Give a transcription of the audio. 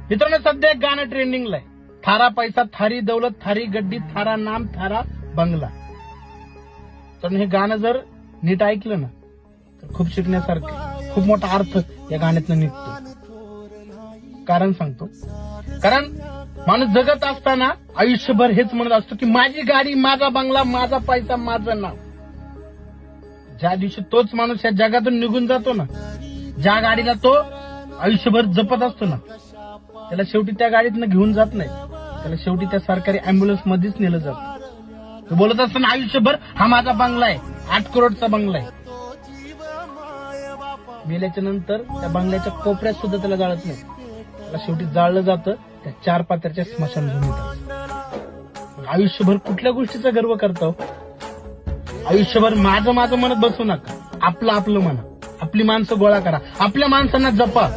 मित्रांनो, सध्या एक गाणं ट्रेंडिंगला आहे. थारा पैसा थारी दौलत थारी गड्डी थारा नाम थारा बंगला. तर हे गाणं जर नीट ऐकलं ना तर खूप शिकण्यासारखं, खूप मोठा अर्थ या गाण्यातनं निघतो. कारण सांगतो, कारण माणूस जगत असताना आयुष्यभर हेच म्हणत असतो की माझी गाडी, माझा बंगला, माझा पैसा, माझं नाव. ज्या दिवशी तोच माणूस या जगातून निघून जातो ना, ज्या गाडीला तो आयुष्यभर जपत असतो ना, त्याला शेवटी त्या गाडीतनं घेऊन जात नाही, त्याला शेवटी त्या सरकारी अँब्युलन्स मध्येच नेलं जातं. तो बोलत असताना आयुष्यभर हा माझा बंगला आहे, 8 करोडचा बंगला आहे. मेल्याच्या नंतर त्या बंगल्याच्या कोपऱ्यात सुद्धा त्याला जाळत नाही, त्याला शेवटी जाळलं जातं त्या 4 पात्र्याच्या स्मशानभूमीत. आयुष्यभर कुठल्या गोष्टीचा गर्व करतो? आयुष्यभर माझं माझं म्हणत बसू नका. आपलं आपलं म्हणा, आपली माणसं गोळा करा, आपल्या माणसांना जपा.